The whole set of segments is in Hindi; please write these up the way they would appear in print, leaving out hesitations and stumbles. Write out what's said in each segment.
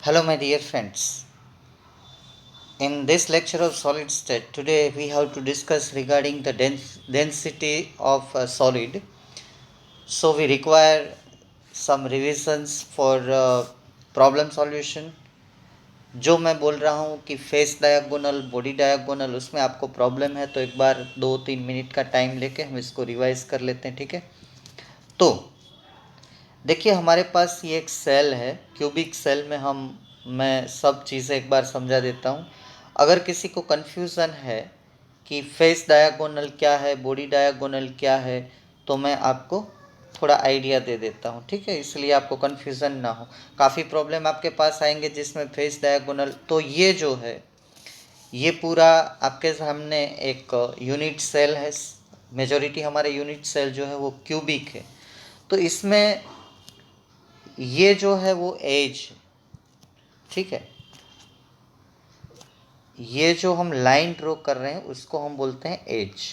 Hello, my dear friends. In this lecture of solid state, today we have to discuss regarding the density of a solid. So we require some revisions for problem solution. जो मैं बोल रहा हूँ कि फेस डायगोनल बॉडी डायगोनल उसमें आपको प्रॉब्लम है तो एक बार 2-3 मिनट का टाइम लेके हम इसको रिवाइज कर लेते हैं, ठीक है। तो देखिए हमारे पास ये एक सेल है, क्यूबिक सेल में मैं सब चीज़ें एक बार समझा देता हूँ। अगर किसी को कन्फ्यूज़न है कि फेस डायगोनल क्या है, बॉडी डायगोनल क्या है, तो मैं आपको थोड़ा आइडिया दे देता हूँ, ठीक है, इसलिए आपको कन्फ्यूज़न ना हो। काफ़ी प्रॉब्लम आपके पास आएंगे जिसमें फेस डायगोनल, तो ये जो है ये पूरा आपके सामने एक यूनिट सेल है। मेजॉरिटी हमारे यूनिट सेल जो है वो क्यूबिक है, तो इसमें ये जो है वो एज, ठीक है, ये जो हम लाइन ड्रॉ कर रहे हैं उसको हम बोलते हैं एज।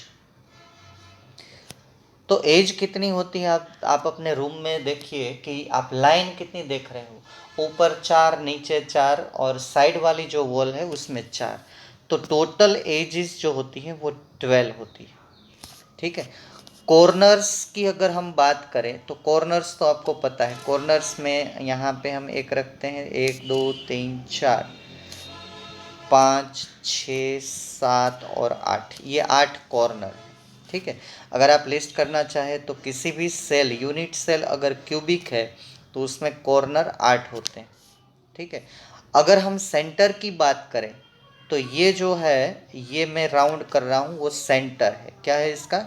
तो एज कितनी होती है, आप अपने रूम में देखिए कि आप लाइन कितनी देख रहे हो, ऊपर 4 नीचे 4 और साइड वाली जो वॉल है उसमें 4, तो टोटल एजेस जो होती है वो 12 होती है, ठीक है। कॉर्नर्स की अगर हम बात करें तो कॉर्नर्स तो आपको पता है, कॉर्नर्स में यहाँ पे हम एक रखते हैं, 1 2 3 4 5 6 7 और 8, ये 8 कॉर्नर है, ठीक है। अगर आप लिस्ट करना चाहें तो किसी भी सेल, यूनिट सेल अगर क्यूबिक है तो उसमें कॉर्नर 8 होते हैं, ठीक है। अगर हम सेंटर की बात करें तो ये जो है, ये मैं राउंड कर रहा हूँ, वो सेंटर है। क्या है इसका?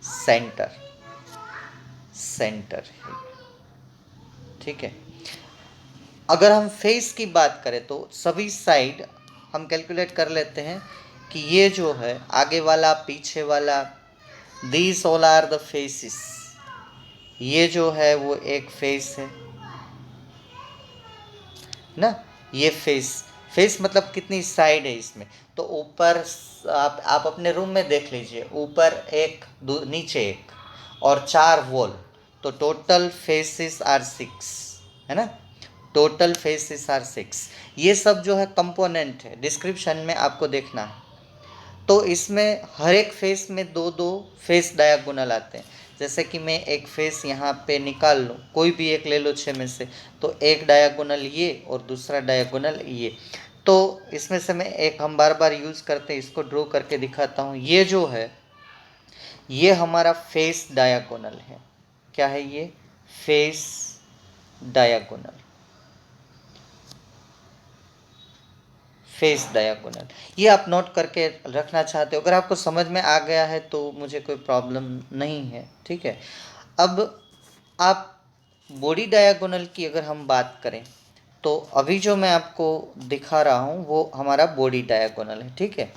सेंटर, सेंटर है, ठीक है। अगर हम फेस की बात करें तो सभी साइड हम कैलकुलेट कर लेते हैं कि ये जो है आगे वाला पीछे वाला, these all are the faces. ये जो है वो एक फेस है ना, ये फेस, फेस मतलब कितनी साइड है इसमें, तो ऊपर आप अपने रूम में देख लीजिए, ऊपर एक नीचे एक और 4 वॉल, तो टोटल फेसेस आर 6, है ना, टोटल फेसेस आर 6। ये सब जो है कंपोनेंट है, डिस्क्रिप्शन में आपको देखना है। तो इसमें हर एक फेस में दो दो फेस डायगोनल आते हैं। जैसे कि मैं एक फेस यहाँ पे निकाल लूँ, कोई भी एक ले लो 6 में से, तो एक डायगोनल ये और दूसरा डायगोनल ये। तो इसमें से मैं एक, हम बार बार यूज़ करते हैं, इसको ड्रॉ करके दिखाता हूँ। ये जो है ये हमारा फेस डायगोनल है। क्या है ये? Face diagonal, face diagonal. ये आप नोट करके रखना चाहते हो, अगर आपको समझ में आ गया है तो मुझे कोई प्रॉब्लम नहीं है, ठीक है। अब आप बॉडी डायगोनल की अगर हम बात करें तो अभी जो मैं आपको दिखा रहा हूँ वो हमारा बॉडी डायगोनल है, ठीक है।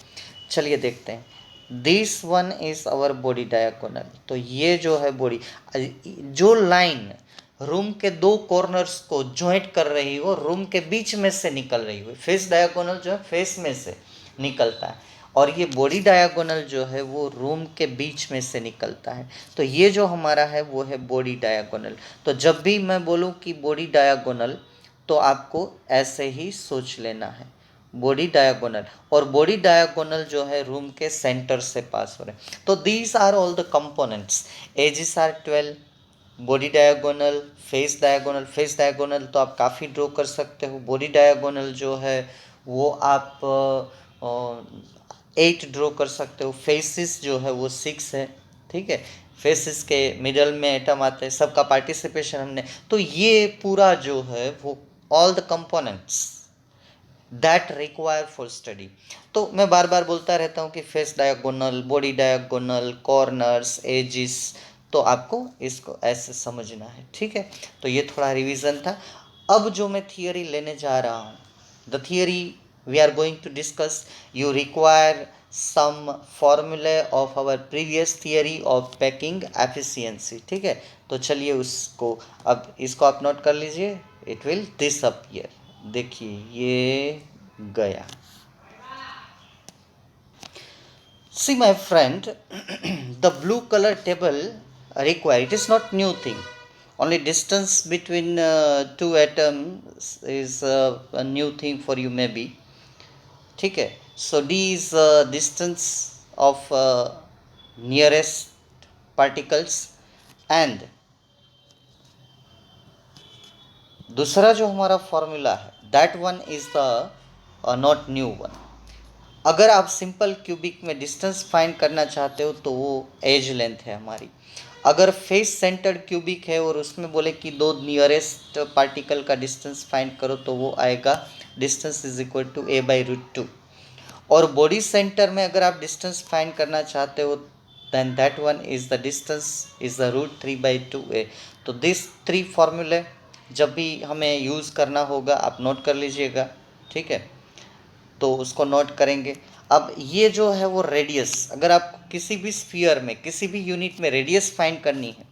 चलिए देखते हैं। This one is our body diagonal. तो ये जो है बॉडी, जो लाइन रूम के दो कॉर्नर्स को ज्वाइंट कर रही हो, रूम के बीच में से निकल रही हो, फेस डायगोनल जो है फेस में से निकलता है, और ये बॉडी डायगोनल जो है वो रूम के बीच में से निकलता है। तो ये जो हमारा है वो है बॉडी डायगोनल। तो जब भी मैं बोलूँ कि बॉडी डायगोनल, तो आपको ऐसे ही सोच लेना है, बॉडी डायगोनल। और बॉडी डायगोनल जो है रूम के सेंटर से पास हो रहे हैं। तो these are all the components, edges are 12, body diagonal, face diagonal. Face diagonal तो आप काफ़ी ड्रॉ कर सकते हो, बॉडी डायगोनल जो है वो आप 8 ड्रॉ कर सकते हो, फेसिस जो है वो 6 है, ठीक है। फेसिस के मिडल में एटम आते हैं, सबका पार्टिसिपेशन हमने, तो ये पूरा जो है वो all the components that require for study. तो मैं बार बार बोलता रहता हूँ कि face diagonal, body diagonal, corners, edges, तो आपको इसको ऐसे समझना है, ठीक है। तो ये थोड़ा रिवीजन था। अब जो मैं थियरी लेने जा रहा हूँ, the theory we are going to discuss, you require some फॉर्मूले of our previous theory of packing efficiency, ठीक है। तो चलिए उसको, अब इसको आप नोट कर लीजिए, इट विल डिसअपियर। देखिए ये गया। See my friend, the blue color table required, it is not new thing. only distance between two atoms is a new thing for you maybe. ठीक है, so d is distance of nearest particles, and दूसरा जो हमारा फॉर्मूला है that one is the not new one. अगर आप सिंपल क्यूबिक में डिस्टेंस फाइंड करना चाहते हो तो वो एज लेंथ है हमारी। अगर फेस सेंटर्ड क्यूबिक है और उसमें बोले कि दो नियरेस्ट पार्टिकल का डिस्टेंस फाइंड करो तो वो आएगा distance is equal to a/√2। और बॉडी सेंटर में अगर आप डिस्टेंस फाइंड करना चाहते हो then that one is the distance is the √3/2a। तो दिस थ्री फॉर्मूले जब भी हमें यूज़ करना होगा आप नोट कर लीजिएगा, ठीक है। तो उसको नोट करेंगे। अब ये जो है वो रेडियस, अगर आपको किसी भी स्फीयर में किसी भी यूनिट में रेडियस फाइंड करनी है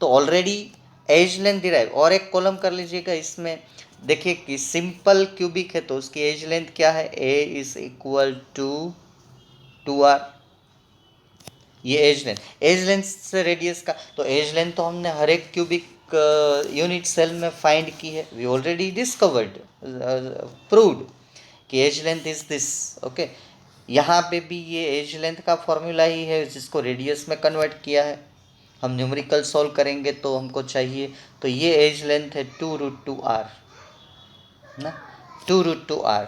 तो ऑलरेडी एज लेंथ डिराइव, और एक कॉलम कर लीजिएगा इसमें। देखिए कि सिंपल क्यूबिक है तो उसकी एज लेंथ क्या है, a is equal to 2r। ये एज लेंथ से रेडियस का, तो एज लेंथ तो हमने हर एक क्यूबिक यूनिट सेल में फाइंड की है, वी ऑलरेडी डिस्कवर्ड प्रूव्ड कि edge length is this, okay. यहाँ पे भी ये एज लेंथ का फॉर्मूला ही है जिसको रेडियस में कन्वर्ट किया है। हम न्यूमेरिकल सॉल्व करेंगे तो हमको चाहिए, तो ये एज लेंथ है 2√2r ना, 2√2r।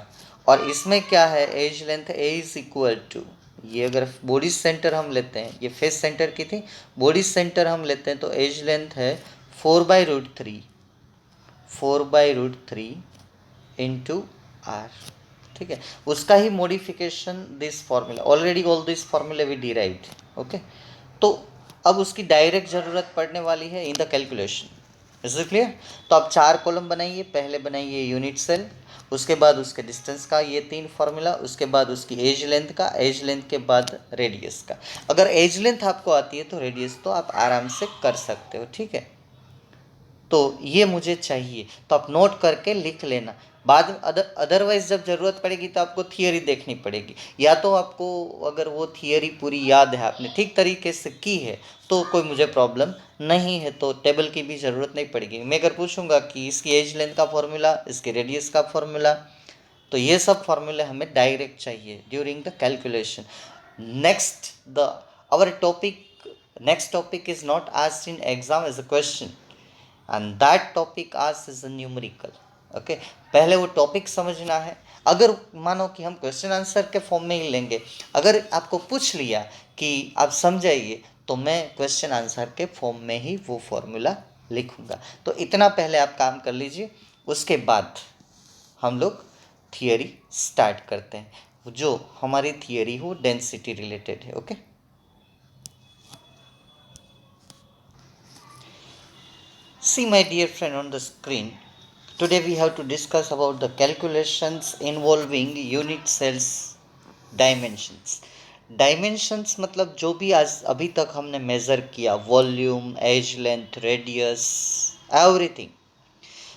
और इसमें क्या है, edge length a is equal to, ये अगर बॉडी सेंटर हम लेते हैं, ये फेस सेंटर की थी, बॉडी सेंटर हम लेते हैं तो एज लेंथ है 4/√3 इंटू r, ठीक है। उसका ही modification this formula, already all this formula we derived, okay. तो अब उसकी डायरेक्ट ज़रूरत पड़ने वाली है in the calculation, is it clear. तो आप 4 कॉलम बनाइए, पहले बनाइए यूनिट सेल, उसके बाद उसके डिस्टेंस का ये 3 फार्मूला, उसके बाद उसकी एज लेंथ का, एज लेंथ के बाद रेडियस का। अगर एज लेंथ आपको आती है तो रेडियस तो आप आराम से कर सकते हो, ठीक है। तो ये मुझे चाहिए, तो आप नोट करके लिख लेना। बाद अदरवाइज जब ज़रूरत पड़ेगी तो आपको थियरी देखनी पड़ेगी, या तो आपको अगर वो थियरी पूरी याद है, आपने ठीक तरीके से की है तो कोई मुझे प्रॉब्लम नहीं है, तो टेबल की भी ज़रूरत नहीं पड़ेगी। मैं अगर पूछूंगा कि इसकी एज लेंथ का फॉर्मूला, इसके रेडियस का फॉर्मूला, तो ये सब फॉर्मूले हमें डायरेक्ट चाहिए during the calculation. Next the our topic, next topic is not asked in exam as a question, and that topic asked is a numerical, okay। पहले वो टॉपिक समझना है। अगर मानो कि हम क्वेश्चन आंसर के फॉर्म में ही लेंगे, अगर आपको पूछ लिया कि आप समझाइए तो मैं क्वेश्चन आंसर के फॉर्म में ही वो फॉर्मूला लिखूंगा। तो इतना पहले आप काम कर लीजिए, उसके बाद हम लोग थियरी स्टार्ट करते हैं। जो हमारी थियरी हो डेंसिटी रिलेटेड है, okay. See my dear friend on the screen, today we have to discuss about the calculations involving unit cells dimensions। Dimensions मतलब जो भी आज अभी तक हमने मेज़र किया, volume, edge length, radius, everything.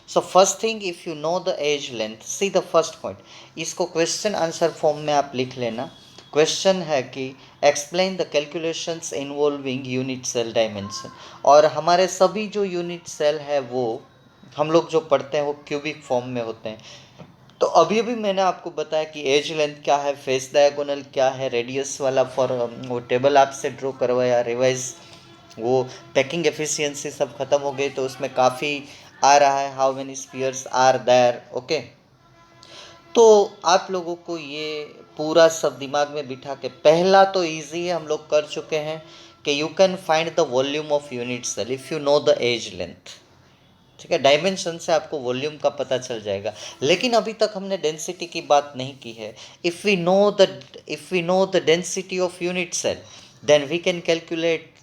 So first thing, if you know the edge length, see the first point, इसको क्वेश्चन आंसर फॉर्म में आप लिख लेना। क्वेश्चन है कि explain the calculations involving unit cell dimension. और हमारे सभी जो यूनिट सेल है वो हम लोग जो पढ़ते हैं वो क्यूबिक फॉर्म में होते हैं। तो अभी अभी मैंने आपको बताया कि एज लेंथ क्या है, फेस डायगोनल क्या है, रेडियस वाला फॉर वो टेबल आपसे ड्रॉ करवाया, रिवाइज वो पैकिंग एफिशिएंसी सब खत्म हो गई तो उसमें काफ़ी आ रहा है, how many spheres are there, okay. तो आप लोगों को ये पूरा सब दिमाग में बिठा के, पहला तो इजी है, हम लोग कर चुके हैं कि you can find the volume of unit cell if you know the edge length, ठीक है। डायमेंशन से आपको वॉल्यूम का पता चल जाएगा। लेकिन अभी तक हमने डेंसिटी की बात नहीं की है। If we know the density of unit cell then we can calculate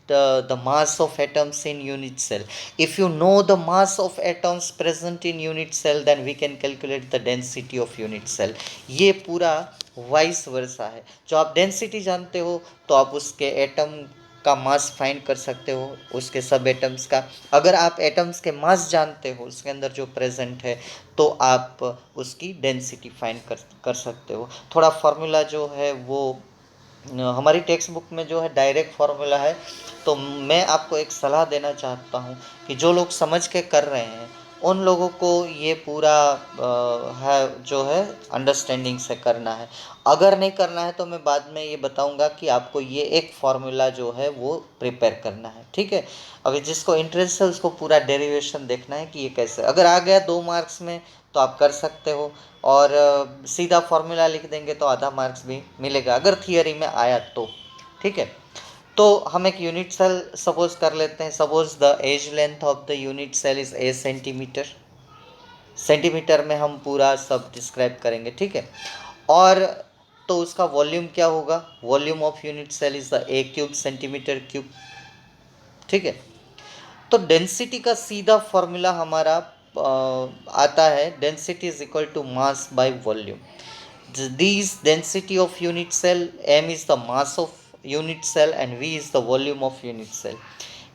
the mass of atoms in unit cell. If you know the mass of atoms present in unit cell then we can calculate the density of unit cell। ये पूरा वाइस वर्सा है। जो आप डेंसिटी जानते हो तो आप उसके एटम का मास फाइंड कर सकते हो, उसके सब एटम्स का। अगर आप एटम्स के मास जानते हो उसके अंदर जो प्रेजेंट है तो आप उसकी डेंसिटी फाइंड कर सकते हो। थोड़ा फार्मूला जो है वो हमारी टेक्स्ट बुक में जो है डायरेक्ट फार्मूला है। तो मैं आपको एक सलाह देना चाहता हूँ कि जो लोग समझ के कर रहे हैं उन लोगों को ये पूरा है जो है अंडरस्टैंडिंग से करना है। अगर नहीं करना है तो मैं बाद में ये बताऊंगा कि आपको ये एक फार्मूला जो है वो प्रिपेयर करना है, ठीक है। अभी जिसको इंटरेस्ट है उसको पूरा डेरिवेशन देखना है कि ये कैसे, अगर आ गया 2 मार्क्स में तो आप कर सकते हो, और सीधा फार्मूला लिख देंगे तो आधा मार्क्स भी मिलेगा अगर थियरी में आया तो, ठीक है। तो हम एक यूनिट सेल सपोज कर लेते हैं। Suppose the edge length of the unit cell is a centimetre. Centimetre में हम पूरा सब डिस्क्राइब करेंगे, ठीक है। और तो उसका वॉल्यूम क्या होगा, volume of unit cell is the a cube centimetre cube, ठीक है। तो डेंसिटी का सीधा फॉर्मूला हमारा आता है, density is equal to mass by volume. These density of unit cell, m is the mass of unit cell and v is the volume of unit cell।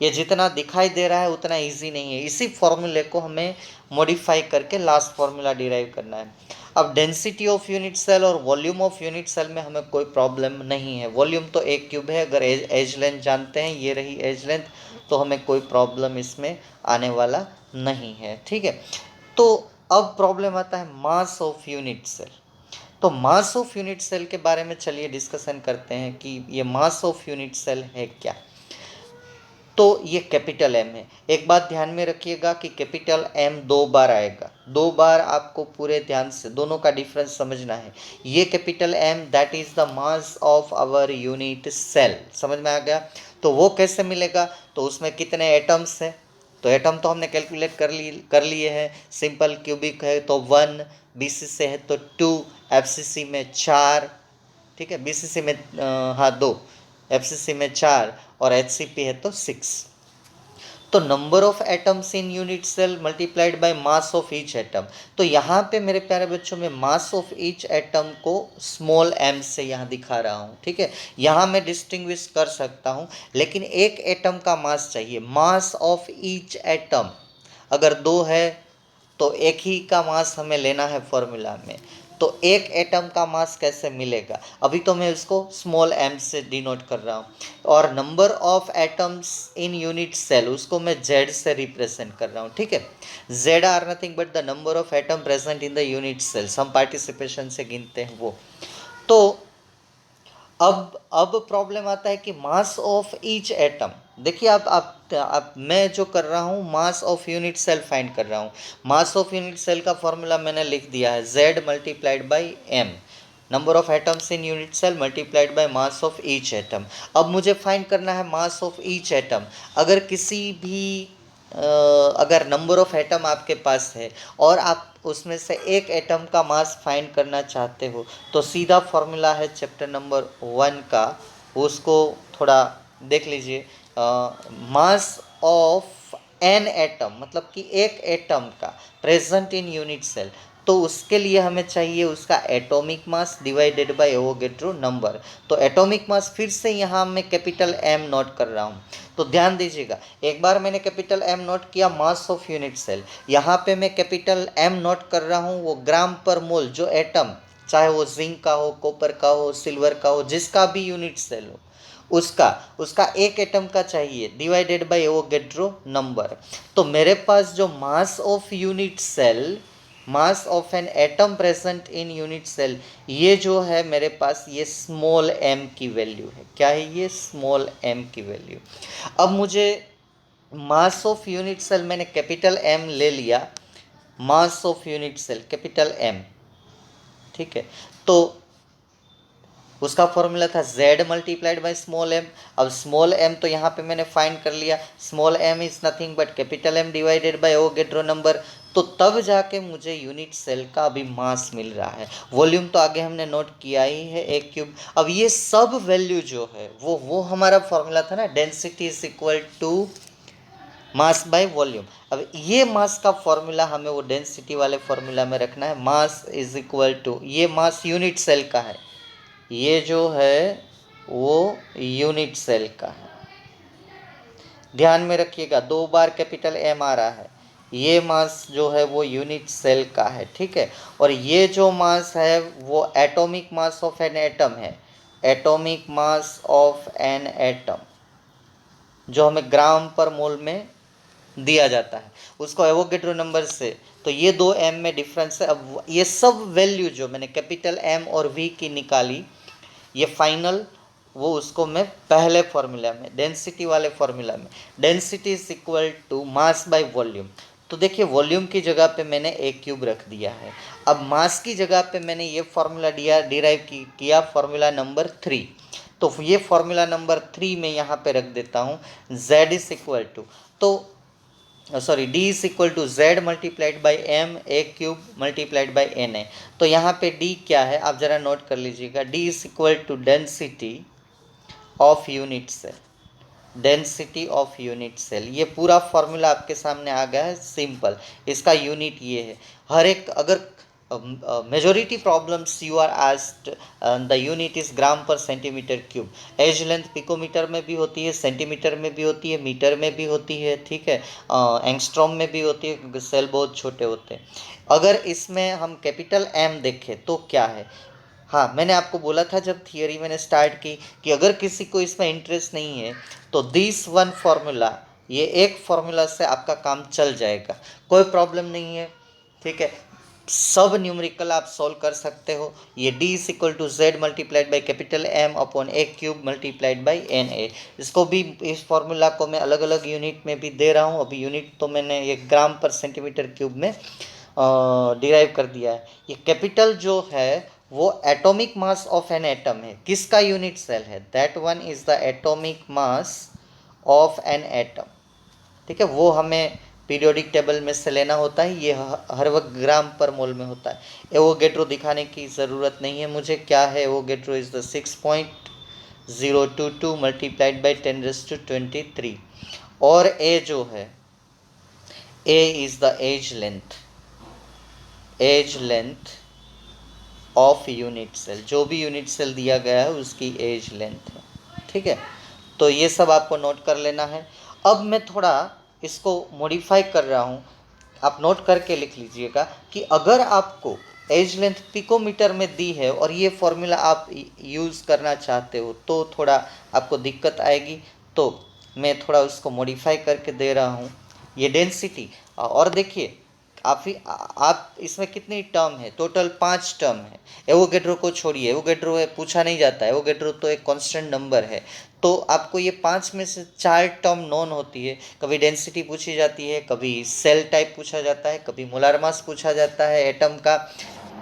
ये जितना दिखाई दे रहा है उतना इजी नहीं है, इसी फॉर्मूले को हमें मॉडिफाई करके लास्ट फॉर्मूला डिराइव करना है। अब डेंसिटी ऑफ यूनिट सेल और वॉल्यूम ऑफ यूनिट सेल में हमें कोई प्रॉब्लम नहीं है। वॉल्यूम तो एक क्यूब है, अगर एज लेंथ जानते हैं, ये रही एज लेंथ, तो हमें कोई प्रॉब्लम इसमें आने वाला नहीं है, ठीक है। तो अब प्रॉब्लम आता है मास ऑफ यूनिट सेल। तो मास ऑफ यूनिट सेल के बारे में चलिए डिस्कशन करते हैं कि ये मास ऑफ यूनिट सेल है क्या। तो ये कैपिटल एम है। एक बात ध्यान में रखिएगा कि कैपिटल एम 2 बार आएगा, 2 बार आपको पूरे ध्यान से दोनों का डिफरेंस समझना है। ये capital M that is the mass of our unit cell, समझ में आ गया। तो वो कैसे मिलेगा, तो उसमें कितने एटम्स हैं, तो एटम तो हमने कैलकुलेट कर लिए हैं। सिंपल क्यूबिक है तो 1, बीसीसी है तो 2, एफसीसी में 4, ठीक है। बीसीसी में हाँ 2, एफसीसी में 4 और एचसीपी है तो 6। तो number of atoms in unit cell multiplied by mass of each atom. तो यहाँ पे मेरे प्यारे बच्चों में मास ऑफ ईच एटम को स्मॉल एम से यहाँ दिखा रहा हूँ, ठीक है। यहाँ मैं डिस्टिंग्विश कर सकता हूँ, लेकिन एक एटम का मास चाहिए। मास ऑफ ईच एटम अगर 2 है तो एक ही का मास हमें लेना है फॉर्मूला में। तो एक एटम का मास कैसे मिलेगा, अभी तो मैं उसको स्मॉल एम से डिनोट कर रहा हूँ। और number of atoms in unit cell उसको मैं जेड से रिप्रेजेंट कर रहा हूँ, ठीक है। Z are nothing but the number of atom present in the unit cells, हम पार्टिसिपेशन से गिनते हैं वो। तो अब प्रॉब्लम आता है कि मास ऑफ ईच एटम। देखिए आप मैं जो कर रहा हूँ mass of unit cell find कर रहा हूँ। मास ऑफ यूनिट सेल का फॉर्मूला मैंने लिख दिया है, z multiplied by m, number of atoms in unit cell multiplied by mass of each atom. अब मुझे फाइंड करना है मास ऑफ ईच एटम। अगर किसी भी अगर नंबर ऑफ एटम आपके पास है और आप उसमें से एक एटम का मास फाइंड करना चाहते हो, तो सीधा फॉर्मूला है चैप्टर नंबर 1 का, उसको थोड़ा देख लीजिए। मास ऑफ एन एटम मतलब कि एक एटम का प्रेजेंट इन यूनिट सेल, तो उसके लिए हमें चाहिए उसका atomic mass divided by Avogadro number. तो एटॉमिक मास फिर से यहाँ मैं कैपिटल एम नोट कर रहा हूँ। तो ध्यान दीजिएगा, एक बार मैंने कैपिटल एम नोट किया मास ऑफ यूनिट सेल, यहाँ पे मैं कैपिटल एम नोट कर रहा हूँ वो ग्राम पर मोल, जो एटम चाहे वो जिंक का हो, कॉपर का हो, सिल्वर का हो, जिसका भी यूनिट सेल हो उसका उसका एक एटम का चाहिए डिवाइडेड बाय एवोगैड्रो नंबर। तो मेरे पास जो mass of unit cell, mass of an atom present in unit cell, ये जो है मेरे पास ये स्मॉल एम की वैल्यू है। क्या है ये, स्मॉल एम की वैल्यू। अब मुझे मास ऑफ यूनिट सेल मैंने कैपिटल एम ले लिया, mass of unit cell capital M, ठीक है। तो उसका फॉर्मूला था z multiplied by small m. अब स्मॉल एम तो यहाँ पे मैंने फाइंड कर लिया, small m is nothing but capital M divided by Avogadro number. तो तब जाके मुझे यूनिट सेल का अभी मास मिल रहा है। वॉल्यूम तो आगे हमने नोट किया ही है, एक क्यूब। अब ये सब वैल्यू जो है वो हमारा फॉर्मूला था ना, density is equal to mass by volume. अब ये मास का फॉर्मूला हमें वो डेंसिटी वाले फॉर्मूला में रखना है। मास इज इक्वल टू, ये मास यूनिट सेल का है, ये जो है वो यूनिट सेल का है। ध्यान में रखिएगा, 2 बार कैपिटल एम आ रहा है, ये मास जो है वो यूनिट सेल का है, ठीक है। और ये जो मास है वो atomic mass of an atom है, atomic mass of an atom, जो हमें ग्राम पर मोल में दिया जाता है, उसको एवोगेड्रो नंबर से, तो ये दो एम में डिफरेंस है। अब ये सब वैल्यू जो मैंने कैपिटल एम और वी की निकाली, ये फाइनल वो उसको मैं पहले फॉर्मूला में, डेंसिटी वाले फॉर्मूला में, density is equal to mass by volume. तो देखिए वॉल्यूम की जगह पे मैंने ए क्यूब रख दिया है। अब मास की जगह पे मैंने ये फॉर्मूला डिराइव किया फॉर्मूला नंबर 3। तो ये फॉर्मूला नंबर 3 में यहाँ पे रख देता हूँ, z इज इक्वल टू, तो sorry d is equal to z multiplied by M A cube multiplied by N A. तो यहाँ पे d क्या है आप ज़रा नोट कर लीजिएगा, d is equal to density of unit cell, density of unit cell. ये पूरा फॉर्मूला आपके सामने आ गया है, सिंपल। इसका यूनिट ये है। हर एक अगर majority problems you are asked, the unit is gram per centimetre cube. Edge length picometre में भी होती है, सेंटीमीटर में भी होती है, मीटर में भी होती है, ठीक है, एंगस्ट्रॉम में भी होती है, क्योंकि सेल बहुत छोटे होते हैं। अगर इसमें हम कैपिटल एम देखें तो क्या है, हाँ मैंने आपको बोला था जब थियरी मैंने स्टार्ट की कि अगर किसी को इसमें इंटरेस्ट नहीं है तो दिस वन फॉर्मूला, ये एक फॉर्मूला से आपका काम चल जाएगा, कोई प्रॉब्लम नहीं है, ठीक है। सब न्यूमेरिकल आप सॉल्व कर सकते हो। ये d is equal to Z multiplied by capital M upon A cube multiplied by N A. इसको भी, इस फॉर्मूला को मैं अलग अलग यूनिट में भी दे रहा हूँ। अभी यूनिट तो मैंने ये ग्राम पर सेंटीमीटर क्यूब में डिराइव कर दिया है। ये कैपिटल जो है वो atomic mass of an atom है। किसका यूनिट सेल है, that one is the atomic mass of an atom, ठीक है। वो हमें पीरियोडिक टेबल में से लेना होता है, ये हर वक्त ग्राम पर मोल में होता है। एवोगेड्रो दिखाने की ज़रूरत नहीं है मुझे, क्या है Avogadro is the 6.022 multiplied by 10⁻23। और ए जो है, A is the edge length, edge length of unit cell, जो भी यूनिट सेल दिया गया है उसकी एज लेंथ है, ठीक है। तो ये सब आपको नोट कर लेना है। अब मैं थोड़ा इसको मॉडिफाई कर रहा हूँ, आप नोट करके लिख लीजिएगा कि अगर आपको एज लेंथ पिकोमीटर में दी है और ये फॉर्मूला आप यूज़ करना चाहते हो तो थोड़ा आपको दिक्कत आएगी, तो मैं थोड़ा उसको मॉडिफाई करके दे रहा हूँ। ये डेंसिटी, और देखिए आप इसमें कितनी टर्म है, टोटल 5 टर्म है। एवोगेड्रो को छोड़िए, एवोगेड्रो पूछा नहीं जाता है, एवोगेड्रो तो एक कांस्टेंट नंबर है। तो आपको ये 5 में से 4 टर्म नोन होती है। कभी डेंसिटी पूछी जाती है, कभी सेल टाइप पूछा जाता है, कभी मोलार मास पूछा जाता है एटम का,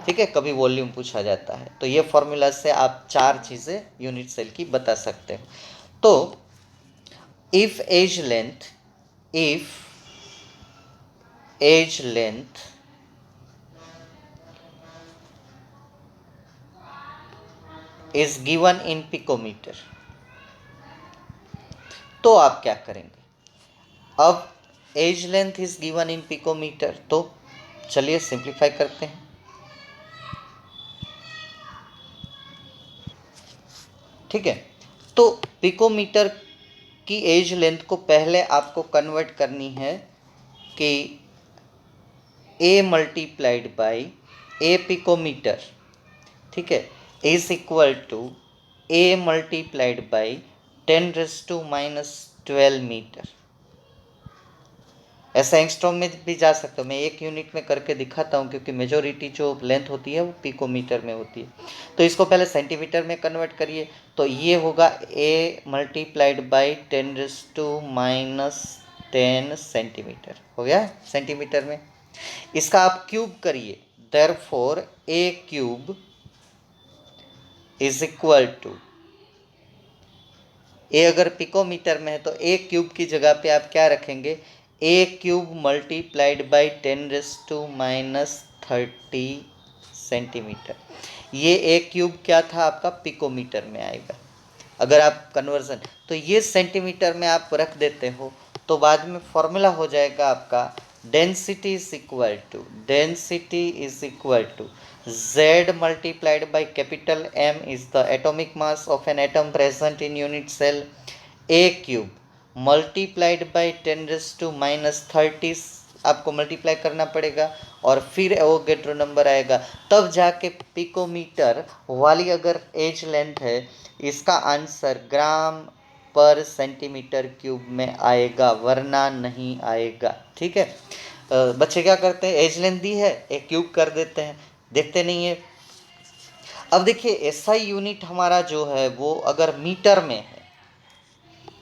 ठीक है, कभी वॉल्यूम पूछा जाता है। तो ये फॉर्मूला से आप 4 चीज़ें यूनिट सेल की बता सकते हो। तो if edge length, if edge length is given in picometer, तो आप क्या करेंगे। अब edge length is given in picometre, तो चलिए सिंप्लीफाई करते हैं। ठीक है, तो पिकोमीटर की एज लेंथ को पहले आपको कन्वर्ट करनी है कि A multiplied by A picometre, ठीक है, is equal to A multiplied by 10⁻⁻12 metre. ऐसा एंगस्ट्रॉम में भी जा सकता हूँ, मैं एक यूनिट में करके दिखाता हूँ क्योंकि मेजोरिटी जो लेंथ होती है वो पिकोमीटर में होती है। तो इसको पहले सेंटीमीटर में कन्वर्ट करिए, तो ये होगा ए मल्टीप्लाइड बाई 10⁻10 सेंटीमीटर, हो गया सेंटीमीटर में। इसका आप क्यूब करिए, therefore a cube is equal to, a अगर पिकोमीटर में है तो ए क्यूब की जगह पे आप क्या रखेंगे, ए क्यूब मल्टीप्लाइड बाई 10⁻30 सेंटीमीटर। ये ए क्यूब क्या था आपका, पिकोमीटर में आएगा। अगर आप कन्वर्जन, तो ये सेंटीमीटर में आप रख देते हो तो बाद में फॉर्मूला हो जाएगा आपका density is equal to, density is equal to Z multiplied by capital M is the atomic mass of an atom present in unit cell, A cube multiplied by 10⁻30 आपको मल्टीप्लाई करना पड़ेगा और फिर एवोगैड्रो नंबर आएगा, तब जाके पिकोमीटर वाली अगर एज लेंथ है इसका आंसर ग्राम पर सेंटीमीटर क्यूब में आएगा, वरना नहीं आएगा। ठीक है, बच्चे क्या करते हैं, एज लेंथ दी है एक क्यूब कर देते हैं, देखते नहीं है। अब देखिए एसआई यूनिट हमारा जो है वो अगर मीटर में है,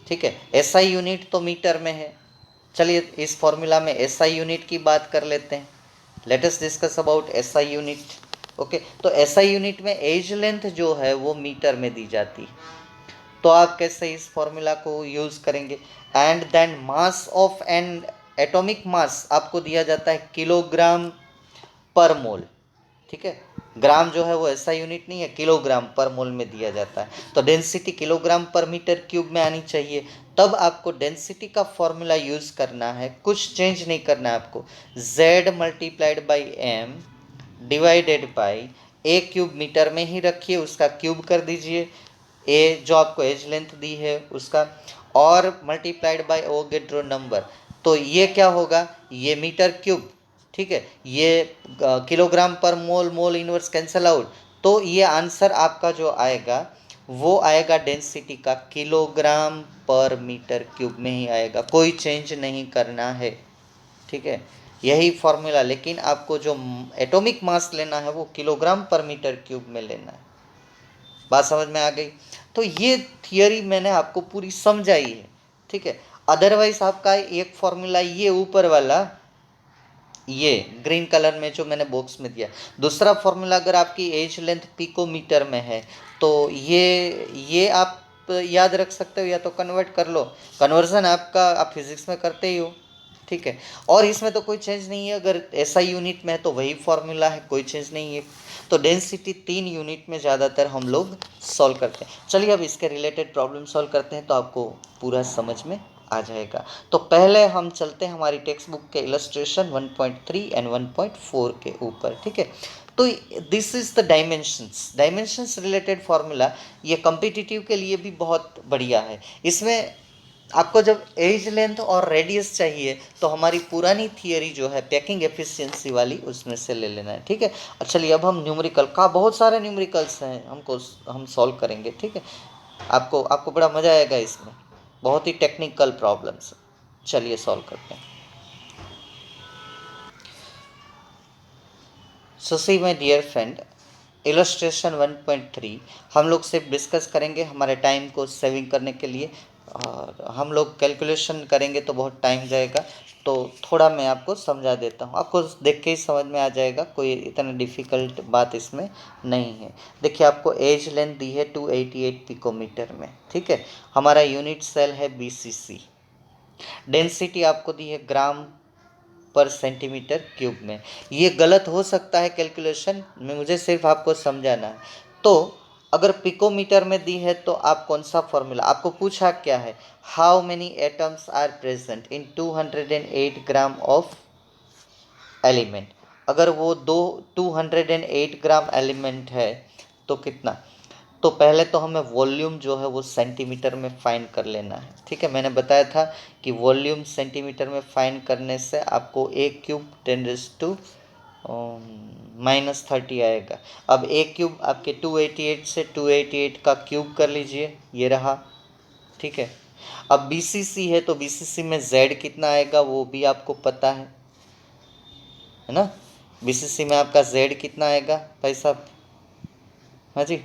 ठीक है, एसआई यूनिट तो मीटर में है। चलिए इस फॉर्मूला में एसआई यूनिट की बात कर लेते हैं। Let us discuss about SI unit. Okay, तो एसआई यूनिट में एज लेंथ जो है वो मीटर में दी जाती है, तो आप कैसे इस फॉर्मूला को यूज करेंगे। And then mass of an atomic mass आपको दिया जाता है किलोग्राम पर मोल। ठीक है, ग्राम जो है वो ऐसा यूनिट नहीं है, किलोग्राम पर मोल में दिया जाता है। तो डेंसिटी किलोग्राम पर मीटर क्यूब में आनी चाहिए, तब आपको डेंसिटी का फॉर्मूला यूज करना है, कुछ चेंज नहीं करना है आपको। z multiplied by M divided by A cube, metre में ही रखिए, उसका क्यूब कर दीजिए, ए जो आपको एज लेंथ दी है उसका, और मल्टीप्लाइड बाई एवोगैड्रो नंबर। तो ये क्या होगा, ये मीटर क्यूब, ठीक है, ये किलोग्राम पर मोल, मोल इनवर्स कैंसल आउट, तो ये आंसर आपका जो आएगा वो आएगा डेंसिटी का किलोग्राम पर मीटर क्यूब में ही आएगा, कोई चेंज नहीं करना है। ठीक है, यही फॉर्मूला, लेकिन आपको जो एटॉमिक मास लेना है वो किलोग्राम पर मीटर क्यूब में लेना है। बात समझ में आ गई। तो ये थियरी मैंने आपको पूरी समझाई है। ठीक है, अदरवाइज आपका एक फॉर्मूला ये ऊपर वाला, ये ग्रीन कलर में जो मैंने बॉक्स में दिया, दूसरा फॉर्मूला अगर आपकी एज लेंथ पिकोमीटर में है तो ये आप याद रख सकते हो, या तो कन्वर्ट कर लो, कन्वर्जन आपका आप फिजिक्स में करते ही हो। ठीक है, और इसमें तो कोई चेंज नहीं है, अगर ऐसा यूनिट में है तो वही फॉर्मूला है, कोई चेंज नहीं है। तो डेंसिटी 3 यूनिट में ज़्यादातर हम लोग सॉल्व करते हैं। चलिए अब इसके रिलेटेड प्रॉब्लम सॉल्व करते हैं तो आपको पूरा समझ में आ जाएगा। तो पहले हम चलते हैं हमारी टेक्स्ट बुक के इलस्ट्रेशन 1.3 एंड 1.4 के ऊपर। ठीक है, तो this is the dimensions related formula, ये कॉम्पिटिटिव के लिए भी बहुत बढ़िया है। इसमें आपको जब एज लेंथ और रेडियस चाहिए तो हमारी पुरानी थियरी जो है पैकिंग एफिशिएंसी वाली, उसमें से ले लेना है। ठीक है, चलिए अब हम न्यूमेरिकल का, बहुत सारे न्यूमेरिकल्स हैं हम सॉल्व करेंगे। ठीक है, आपको बड़ा मज़ा आएगा इसमें, बहुत ही टेक्निकल प्रॉब्लम्स। चलिए सॉल्व करते हैं। So see my dear friend, illustration 1.3 हम लोग सिर्फ डिस्कस करेंगे हमारे टाइम को सेविंग करने के लिए, और हम लोग कैलकुलेशन करेंगे तो बहुत टाइम जाएगा, तो थोड़ा मैं आपको समझा देता हूँ, आपको देख के ही समझ में आ जाएगा, कोई इतना डिफ़िकल्ट बात इसमें नहीं है। देखिए आपको एज लेंथ दी है 288 पिकोमीटर में। ठीक है, हमारा यूनिट सेल है BCC, डेंसिटी आपको दी है ग्राम पर सेंटीमीटर क्यूब में। ये गलत हो सकता है कैलकुलेशन में, मुझे सिर्फ आपको समझाना है। तो अगर पिकोमीटर में दी है तो आप कौन सा फॉर्मूला, आपको पूछा क्या है, how many atoms are present in 208 gram of element. अगर वो 208 ग्राम एलिमेंट है तो कितना, तो पहले तो हमें वॉल्यूम जो है वो सेंटीमीटर में फाइंड कर लेना है। ठीक है, मैंने बताया था कि वॉल्यूम सेंटीमीटर में फाइंड करने से आपको ए क्यूब 10⁻³ -30 आएगा। अब ए क्यूब आपके 288 से 288 का क्यूब कर लीजिए, ये रहा। ठीक है, अब BCC है तो BCC में Z कितना आएगा वो भी आपको पता है ना। BCC में आपका Z कितना आएगा भाई साहब, हाँ जी,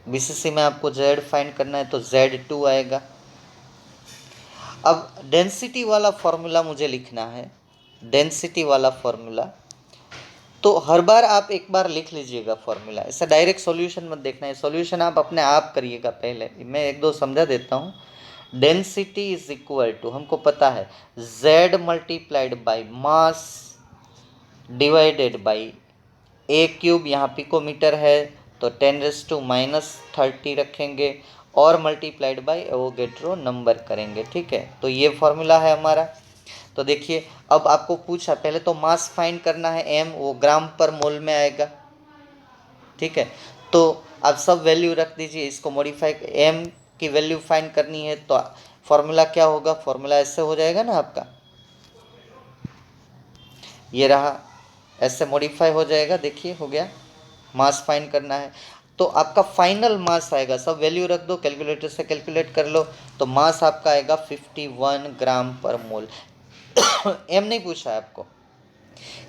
BCC में आपको Z फाइंड करना है तो Z2 आएगा। अब डेंसिटी वाला फॉर्मूला मुझे लिखना है, डेंसिटी वाला फॉर्मूला, तो हर बार आप एक बार लिख लीजिएगा फॉर्मूला, ऐसा डायरेक्ट सॉल्यूशन मत देखना है, सॉल्यूशन आप अपने आप करिएगा। पहले मैं एक दो समझा देता हूँ। डेंसिटी इज इक्वल टू, हमको पता है, Z multiplied by mass divided by A cube, यहाँ पिकोमीटर है तो 10⁻⁻30 रखेंगे, और मल्टीप्लाइड बाई एवोगैड्रो नंबर करेंगे। ठीक है, तो ये फॉर्मूला है हमारा। तो देखिए अब आपको पूछा, पहले तो मास फाइंड करना है m, वो ग्राम पर मोल में आएगा। ठीक है, तो आप सब वैल्यू रख दीजिए, इसको मॉडिफाई, m की वैल्यू फाइंड करनी है तो फॉर्मूला क्या होगा, फॉर्मूला ऐसे हो जाएगा ना आपका, ये रहा, ऐसे मॉडिफाई हो जाएगा, देखिए हो गया। मास फाइंड करना है तो आपका फाइनल मास आएगा, सब वैल्यू रख दो, कैलकुलेटर से कैलकुलेट कर लो, तो मास आपका आएगा 51 ग्राम पर मोल। एम नहीं पूछा है आपको,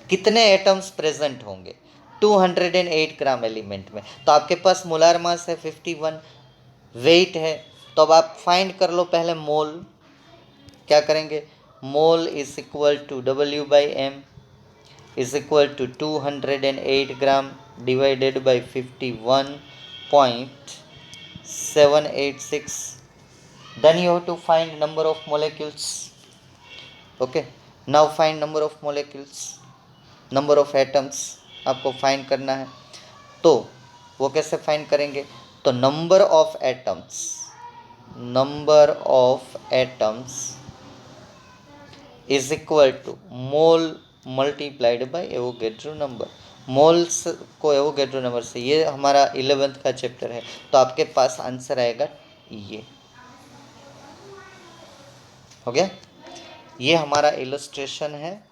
कितने एटम्स प्रेजेंट होंगे 208 ग्राम एलिमेंट में, तो आपके पास मोलार मास है 51, वेट है, तो अब आप फाइंड कर लो पहले मोल। क्या करेंगे, mole is equal to W by M is equal to 208 gram divided by 51.786. Then you have to find number of molecules. Okay, now find number of molecules, number of atoms आपको फाइंड करना है। तो वो कैसे फाइंड करेंगे, तो number of atoms is equal to mole multiplied by Avogadro number. Moles को एवोगैड्रो नंबर से, ये हमारा 11th का चैप्टर है, तो आपके पास आंसर आएगा ये, हो गया। ये हमारा इलस्ट्रेशन है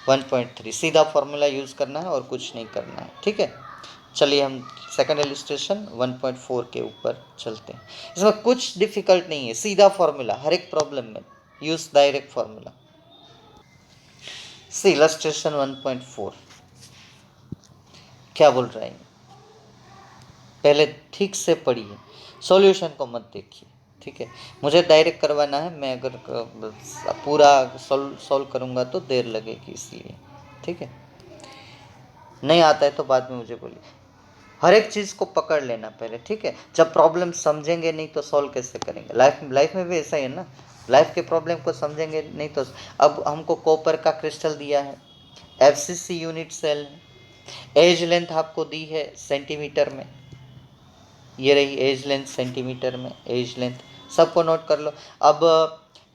1.3, सीधा फॉर्मूला यूज करना है और कुछ नहीं करना है, ठीक है। चलिए हम सेकंड इलस्ट्रेशन 1.4 के ऊपर चलते हैं। इसमें कुछ डिफिकल्ट नहीं है, सीधा फॉर्मूला, हर एक प्रॉब्लम में यूज डायरेक्ट फॉर्मूला। सी इलस्ट्रेशन 1.4 क्या बोल रहा है, पहले ठीक से पढ़िए, सॉल्यूशन को मत देखिए, ठीक है। मुझे डायरेक्ट करवाना है, मैं अगर पूरा सॉल्व करूँगा तो देर लगेगी, इसलिए ठीक है। नहीं आता है तो बाद में मुझे बोलिए, हर एक चीज़ को पकड़ लेना पहले, ठीक है। जब प्रॉब्लम समझेंगे नहीं तो सॉल्व कैसे करेंगे, लाइफ में भी ऐसा ही है ना, लाइफ के प्रॉब्लम को समझेंगे नहीं तो। अब हमको कॉपर का क्रिस्टल दिया है, FCC यूनिट सेल है, एज लेंथ आपको दी है सेंटीमीटर में, ये रही एज लेंथ सेंटीमीटर में, एज लेंथ सबको नोट कर लो। अब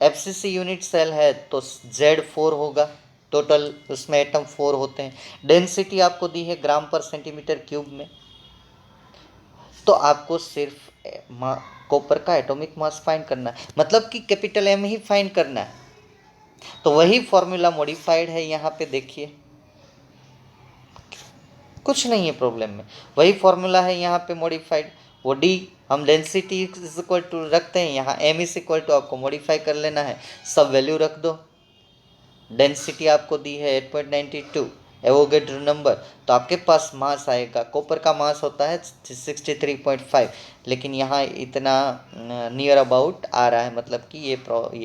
FCC यूनिट सेल है तो Z4 होगा, टोटल उसमें एटम 4 होते हैं। डेंसिटी आपको दी है ग्राम पर सेंटीमीटर क्यूब में, तो आपको सिर्फ कॉपर का एटॉमिक मास फाइंड करना है, मतलब कि कैपिटल M ही फाइंड करना है। तो वही फॉर्मूला मॉडिफाइड है यहाँ पे, देखिए कुछ नहीं है प्रॉब्लम में, वही फॉर्मूला है यहाँ पे मॉडिफाइड। वो D हम डेंसिटी इज इक्वल टू रखते हैं, यहाँ M इज इक्वल टू आपको मॉडिफाई कर लेना है, सब वैल्यू रख दो। डेंसिटी आपको दी है 8.92 एवोगैड्रो नंबर, तो आपके पास मास आएगा, कॉपर का मास होता है 63.5, लेकिन यहाँ इतना नियर अबाउट आ रहा है, मतलब कि ये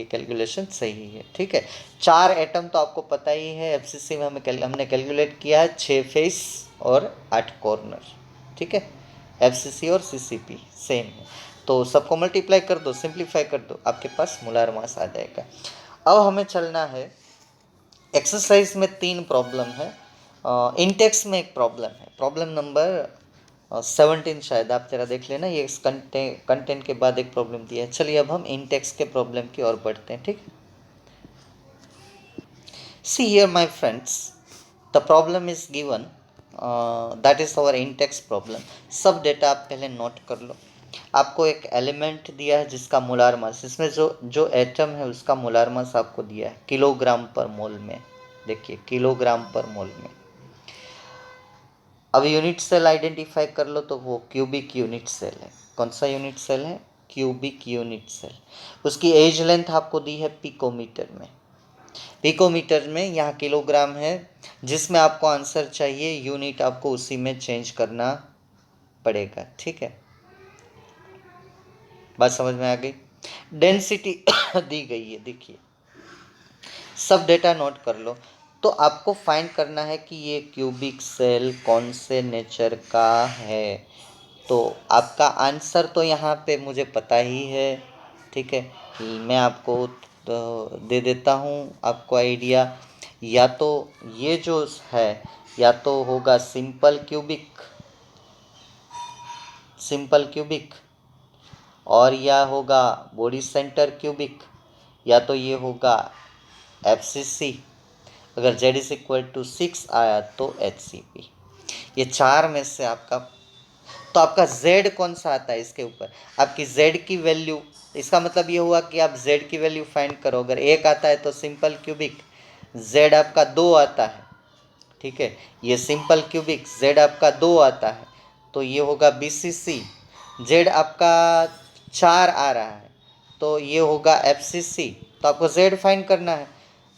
कैलकुलेशन सही है, ठीक है। 4 एटम तो आपको पता ही है, FCC में हमने कैलकुलेट किया है 6 फेस और 8 कॉर्नर, ठीक है। FCC और CCP सेम है, तो सबको मल्टीप्लाई कर दो, सिंप्लीफाई कर दो, आपके पास मोलार मास आ जाएगा। अब हमें चलना है, एक्सरसाइज में 3 प्रॉब्लम है, इंटेक्स में एक प्रॉब्लम है, प्रॉब्लम नंबर 17 शायद, आप जरा देख लेना, ये कंटेंट के बाद एक प्रॉब्लम दिया है। चलिए अब हम इंटेक्स के प्रॉब्लम की ओर बढ़ते हैं, ठीक है। See here my friends, the problem is given, that is our intext problem. सब डेटा आप पहले नोट कर लो। आपको एक एलिमेंट दिया है जिसका मोलार मास, इसमें जो एटम है उसका मोलार मास आपको दिया है किलोग्राम पर मोल में, देखिए किलोग्राम पर मोल में। अब यूनिट सेल आइडेंटिफाई कर लो, तो वो क्यूबिक यूनिट सेल है। कौन सा यूनिट सेल है, क्यूबिक यूनिट सेल। उसकी एज लेंथ आपको दी है पिकोमीटर में, पिकोमीटर में यहाँ किलोग्राम है, जिसमें आपको आंसर चाहिए, यूनिट आपको उसी में चेंज करना पड़ेगा, ठीक है। बात समझ में आ गई। डेंसिटी दी गई है, देखिए सब डेटा नोट कर लो। तो आपको फाइंड करना है कि ये क्यूबिक सेल कौन से नेचर का है। तो आपका आंसर तो यहाँ पे मुझे पता ही है, ठीक है, मैं आपको तो दे देता हूँ आपको आइडिया। या तो ये जो है, या तो होगा सिंपल क्यूबिक, और या होगा बॉडी सेंटर क्यूबिक, या तो ये होगा FCC, अगर Z = 6 आया तो HCP। ये 4 में से आपका, तो आपका z कौन सा आता है इसके ऊपर, आपकी z की वैल्यू, इसका मतलब ये हुआ कि आप z की वैल्यू फाइंड करो। अगर 1 आता है तो सिंपल क्यूबिक z आपका 2 आता है, ठीक है, ये सिंपल क्यूबिक z आपका 2 आता है, तो ये होगा BCC। z आपका 4 आ रहा है तो ये होगा FCC। तो आपको z फाइंड करना है,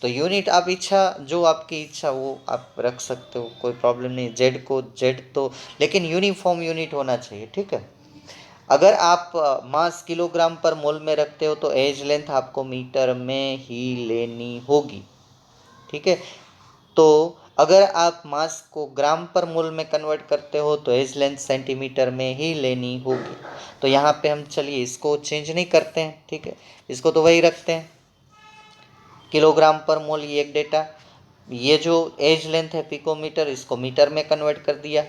तो यूनिट आप इच्छा, जो आपकी इच्छा वो आप रख सकते हो, कोई प्रॉब्लम नहीं। z को z तो, लेकिन यूनिफॉर्म यूनिट होना चाहिए, ठीक है। अगर आप मास किलोग्राम पर मोल में रखते हो तो एज लेंथ आपको मीटर में ही लेनी होगी, ठीक है। तो अगर आप मास को ग्राम पर मोल में कन्वर्ट करते हो तो एज लेंथ सेंटीमीटर में ही लेनी होगी। तो यहाँ पे हम चलिए इसको चेंज नहीं करते हैं, ठीक है, इसको तो वही रखते हैं, किलोग्राम पर मोल ये एक डेटा। ये जो एज लेंथ है पिकोमीटर, इसको मीटर में कन्वर्ट कर दिया,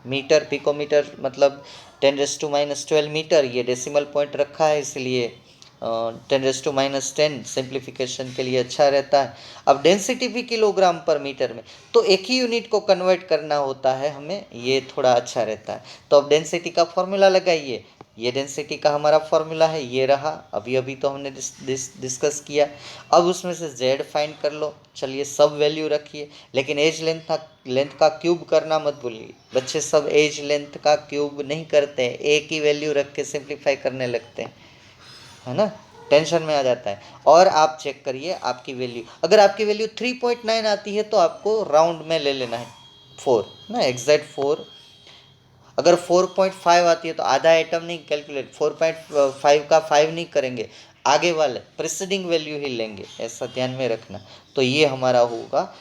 मीटर पिकोमीटर मतलब 10⁻⁻12 मीटर, ये डेसिमल पॉइंट रखा है इसलिए 10⁻⁻10 सिंप्लीफिकेशन के लिए अच्छा रहता है। अब डेंसिटी भी किलोग्राम पर मीटर में, तो एक ही यूनिट को कन्वर्ट करना होता है हमें, ये थोड़ा अच्छा रहता है। तो अब डेंसिटी का फॉर्मूला लगाइए, ये डेंसिटी का हमारा फॉर्मूला है, ये रहा, अभी अभी तो हमने डिस्कस किया। अब उसमें से z फाइंड कर लो, चलिए सब वैल्यू रखिए, लेकिन एज लेंथ का क्यूब करना मत भूलिए बच्चे, सब एज लेंथ का क्यूब नहीं करते हैं, एक ही वैल्यू रख के सिंप्लीफाई करने लगते हैं, है ना, टेंशन में आ जाता है। और आप चेक करिए आपकी वैल्यू, अगर आपकी वैल्यू 3.9 आती है तो आपको राउंड में ले लेना है 4 ना, एग्जैक्ट 4। अगर 4.5 आती है तो आधा आइटम नहीं कैलकुलेट, 4.5 का 5 नहीं करेंगे, आगे वाले प्रिसीडिंग वैल्यू ही लेंगे, ऐसा ध्यान में रखना। तो ये हमारा होगा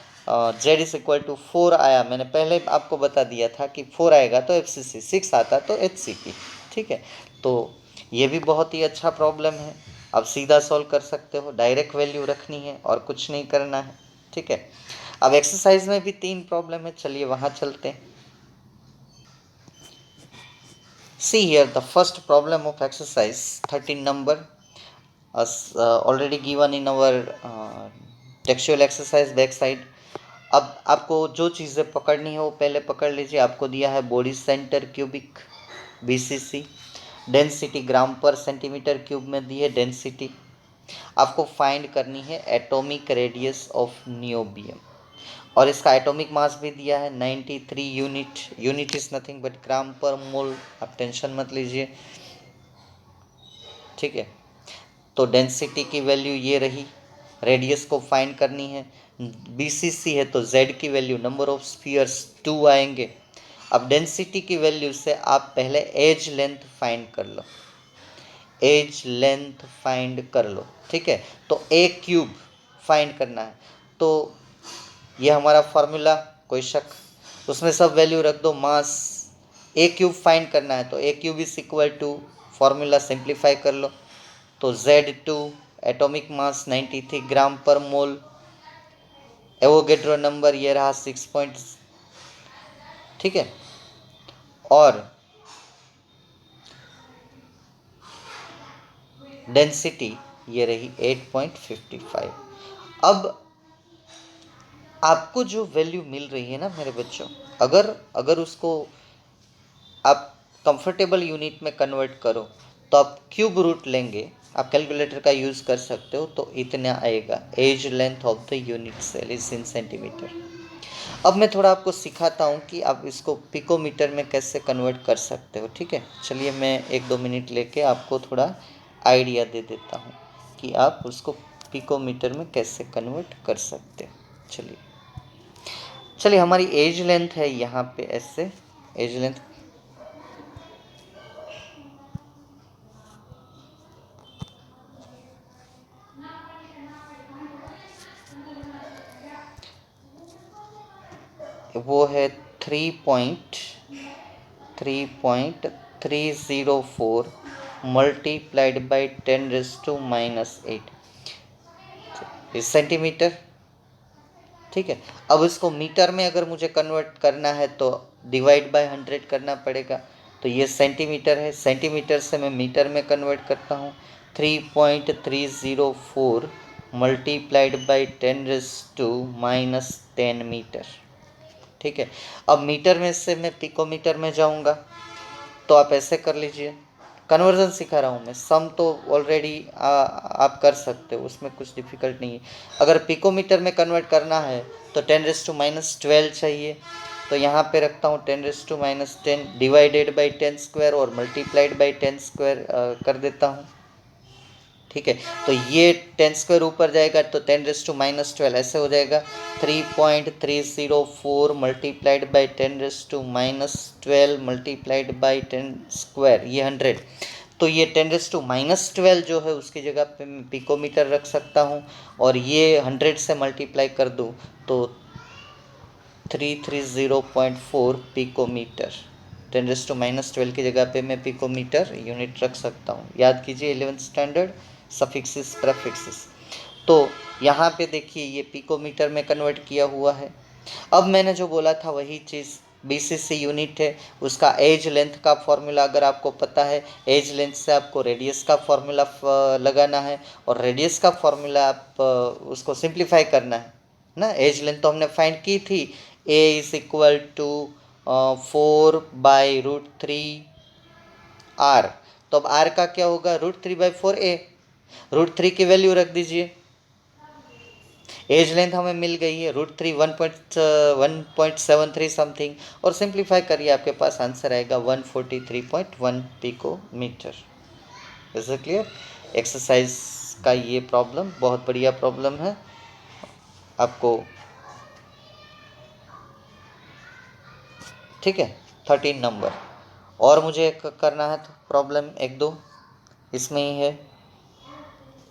z इज इक्वल टू 4 आया, मैंने पहले आपको बता दिया था कि 4 आएगा तो FCC, 6 आता तो HCP, ठीक है। तो ये भी बहुत ही अच्छा प्रॉब्लम है, आप सीधा सॉल्व कर सकते हो, डायरेक्ट वैल्यू रखनी है और कुछ नहीं करना है, ठीक है। अब एक्सरसाइज में भी 3 प्रॉब्लम है, चलिए वहाँ चलते हैं। See here the first problem of exercise 13 number, as already given in our textual exercise back side। अब आपको जो चीज़ें पकड़नी है वो पहले पकड़ लीजिए। आपको दिया है body centre cubic BCC, density gram per centimetre cube में दी है डेंसिटी। आपको फाइंड करनी है एटॉमिक रेडियस ऑफ नियोबियम, और इसका एटॉमिक मास भी दिया है 93 unit, unit is nothing but gram per mole, आप टेंशन मत लीजिए, ठीक है। तो डेंसिटी की वैल्यू ये रही, रेडियस को फाइंड करनी है, BCC है तो z की वैल्यू नंबर ऑफ स्फीयर्स 2 आएंगे। अब डेंसिटी की वैल्यू से आप पहले एज लेंथ फाइंड कर लो, एज लेंथ फाइंड कर लो, ठीक है। तो a क्यूब फाइंड करना है, तो ये हमारा फार्मूला, कोई शक, उसमें सब वैल्यू रख दो। मास a क्यूब फाइंड करना है तो a cube is equal to, formula simplify कर लो, तो Z2 एटॉमिक मास 93 ग्राम पर मोल, एवोगेड्रो नंबर ये रहा 6 पॉइंट, ठीक है, और डेंसिटी ये रही 8.55। अब आपको जो वैल्यू मिल रही है ना मेरे बच्चों, अगर उसको आप कंफर्टेबल यूनिट में कन्वर्ट करो तो आप क्यूब रूट लेंगे, आप कैलकुलेटर का यूज़ कर सकते हो, तो इतना आएगा, edge length of the unit cell is in centimetre. अब मैं थोड़ा आपको सिखाता हूँ कि आप इसको पिकोमीटर में कैसे कन्वर्ट कर सकते हो, ठीक है। चलिए मैं 1-2 मिनट लेके आपको थोड़ा आइडिया दे देता हूँ कि आप उसको पिकोमीटर में कैसे कन्वर्ट कर सकते हो। चलिए हमारी एज लेंथ है यहाँ पे ऐसे, एज लेंथ वो है 3.304 मल्टीप्लाइड बाई 10⁻⁻8 इस सेंटीमीटर, ठीक है। अब इसको मीटर में अगर मुझे कन्वर्ट करना है तो डिवाइड बाय 100 करना पड़ेगा, तो ये सेंटीमीटर है, सेंटीमीटर से मैं मीटर में कन्वर्ट करता हूँ, 3.304 मल्टीप्लाइड बाई 10⁻⁻10 मीटर, ठीक है। अब मीटर में से मैं पिकोमीटर में जाऊंगा, तो आप ऐसे कर लीजिए। कन्वर्जन सिखा रहा हूँ मैं, सम तो ऑलरेडी आप कर सकते हो, उसमें कुछ डिफिकल्ट नहीं है। अगर पिकोमीटर में कन्वर्ट करना है तो 10⁻12 चाहिए। तो यहाँ पे रखता हूँ 10⁻10 डिवाइडेड बाई 10 स्क्वायर और मल्टीप्लाइड बाई 10 स्क्वायर कर देता हूँ। ठीक है, तो ये 10 स्क्वायर ऊपर जाएगा तो 10⁻12 ऐसे हो जाएगा 3.304 multiplied by 10⁻12 multiplied by 10 square, ये 100। तो ये 10⁻12 जो है उसकी जगह पे मैं पिकोमीटर रख सकता हूँ, और ये 100 से मल्टीप्लाई कर दूँ तो 330.4 पिकोमीटर। 10⁻12 की जगह पे मैं पिकोमीटर यूनिट रख सकता हूँ। याद कीजिए 11th स्टैंडर्ड, सफिक्सेस प्रेफिक्सेस। तो यहाँ पे देखिए ये पिकोमीटर में कन्वर्ट किया हुआ है। अब मैंने जो बोला था वही चीज़, बीसीसी यूनिट है, उसका एज लेंथ का फॉर्मूला अगर आपको पता है, एज लेंथ से आपको रेडियस का फॉर्मूला लगाना है, और रेडियस का फॉर्मूला आप उसको सिंप्लीफाई करना है ना। एज लेंथ तो हमने फाइंड की थी, a is equal to 4/√3r। तो अब r का क्या होगा, √3/4a। √3 की वैल्यू रख दीजिए। एज लेंथ हमें मिल गई है √3 1.73 समथिंग, और सिंप्लीफाई करिए आपके पास आंसर आएगा 143.1 picometre. Is it clear? Exercise का ये प्रॉब्लम बहुत बढ़िया प्रॉब्लम है आपको, ठीक है। 13 नंबर और मुझे करना है, तो प्रॉब्लम 1-2 इसमें ही है।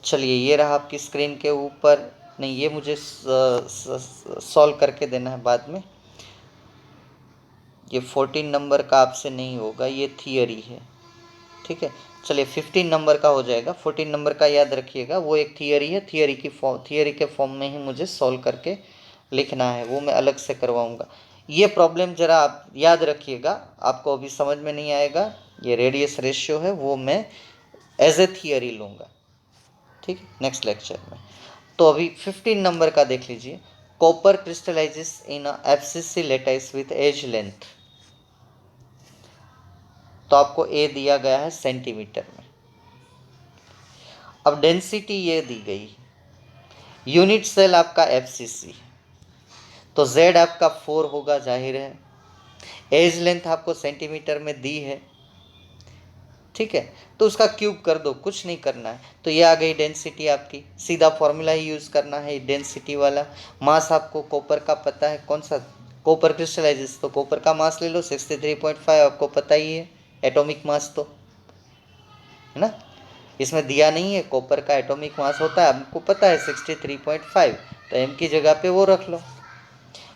चलिए ये रहा आपकी स्क्रीन के ऊपर, नहीं ये मुझे सॉल्व करके देना है बाद में। ये 14 नंबर का आपसे नहीं होगा, ये थियरी है, ठीक है। चलिए 15 नंबर का हो जाएगा। 14 नंबर का याद रखिएगा, वो एक थियरी है, थियरी के फॉर्म में ही मुझे सॉल्व करके लिखना है, वो मैं अलग से करवाऊँगा। ये प्रॉब्लम ज़रा आप याद रखिएगा, आपको अभी समझ में नहीं आएगा। ये रेडियस रेशियो है, वो मैं एज ए थियरी लूँगा, ठीक है, नेक्स्ट लेक्चर में। तो अभी 15 नंबर का देख लीजिए। Copper crystallises in FCC lattice with edge length. तो आपको ए दिया गया है सेंटीमीटर में। अब डेंसिटी ये दी गई, यूनिट सेल आपका एफसीसी, तो जेड आपका 4 होगा, जाहिर है। एज लेंथ आपको सेंटीमीटर में दी है, ठीक है, तो उसका क्यूब कर दो, कुछ नहीं करना है। तो ये आ गई डेंसिटी आपकी, सीधा फॉर्मूला ही यूज़ करना है डेंसिटी वाला। मास आपको कॉपर का पता है, कौन सा, कॉपर क्रिस्टलाइजेस, तो कॉपर का मास ले लो 63.5, आपको पता ही है एटॉमिक मास, तो है ना, इसमें दिया नहीं है। कॉपर का एटॉमिक मास होता है, आपको पता है 63.5, तो एम की जगह पे वो रख लो,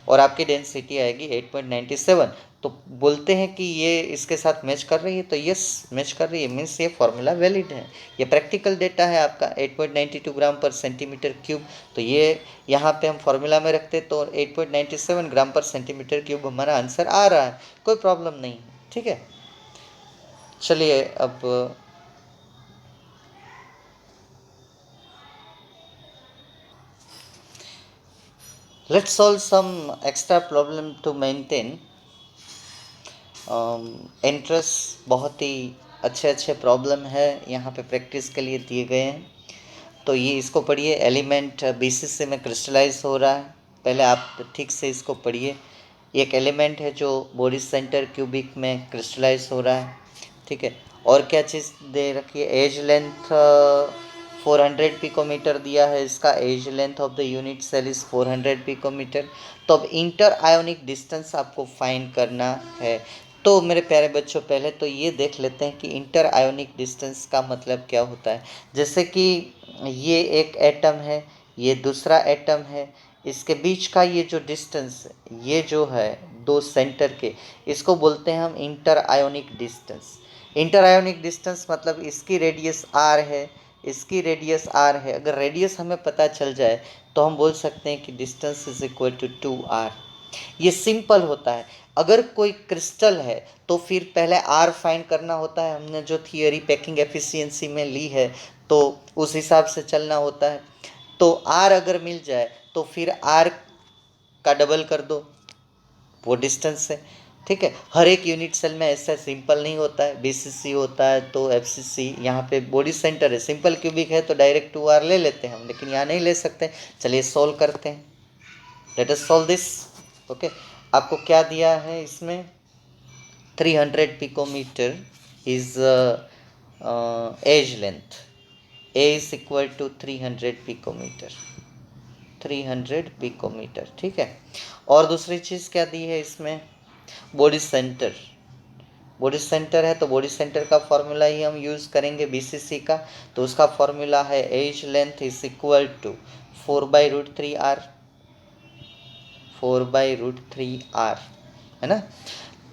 और आपकी डेंसिटी आएगी 8.97। तो बोलते हैं कि ये इसके साथ मैच कर रही है, तो यस मैच कर रही है, मीन्स ये फॉर्मूला वैलिड है। ये प्रैक्टिकल डेटा है आपका 8.92 ग्राम पर सेंटीमीटर क्यूब। तो ये यहाँ पे हम फॉर्मूला में रखते तो 8.97 ग्राम पर सेंटीमीटर क्यूब हमारा आंसर आ रहा है, कोई प्रॉब्लम नहीं है, ठीक है। चलिए अब let's solve some extra problem to maintain interest. बहुत ही अच्छे अच्छे प्रॉब्लम है यहाँ पे प्रैक्टिस के लिए दिए गए हैं। तो ये इसको पढ़िए, एलिमेंट बीसीसी में क्रिस्टलाइज हो रहा है, पहले आप ठीक से इसको पढ़िए। एक एलिमेंट है जो बोरिस सेंटर क्यूबिक में क्रिस्टलाइज हो रहा है, ठीक है। और क्या चीज़ दे रखी है, एज लेंथ 400 पिकोमीटर दिया है, इसका edge length of the unit cell is 400 picometre. तो अब इंटर आयोनिक डिस्टेंस आपको फाइंड करना है। तो मेरे प्यारे बच्चों पहले तो ये देख लेते हैं कि इंटर आयोनिक डिस्टेंस का मतलब क्या होता है। जैसे कि ये एक एटम है, ये दूसरा एटम है, इसके बीच का ये जो डिस्टेंस, ये जो है दो सेंटर के, इसको बोलते हैं हम inter ionic distance. Inter ionic distance मतलब इसकी रेडियस r है, इसकी रेडियस r है। अगर रेडियस हमें पता चल जाए तो हम बोल सकते हैं कि distance is equal to 2r। ये सिंपल होता है। अगर कोई क्रिस्टल है तो फिर पहले r फाइंड करना होता है, हमने जो थियरी पैकिंग एफिशिएंसी में ली है तो उस हिसाब से चलना होता है। तो r अगर मिल जाए तो फिर r का डबल कर दो, वो डिस्टेंस है। ठीक है। हर एक यूनिट सेल में ऐसा सिंपल नहीं होता है, बीसीसी होता है तो एफसीसी। यहाँ पे बॉडी सेंटर है, सिंपल क्यूबिक है तो डायरेक्ट 2r ले लेते हैं हम, लेकिन यहाँ नहीं ले सकते। चलिए सॉल्व करते हैं, let us solve this. Okay, आपको क्या दिया है इसमें, 300 picometre is edge length, A is equal to 300 picometre, 300 picometre, ठीक है। और दूसरी चीज़ क्या दी है इसमें, बॉडी सेंटर। बॉडी सेंटर है तो बॉडी सेंटर का फॉर्मूला ही हम यूज़ करेंगे बीसीसी का, तो उसका फॉर्मूला है edge length is equal to 4/√3r, 4/√3r, है ना।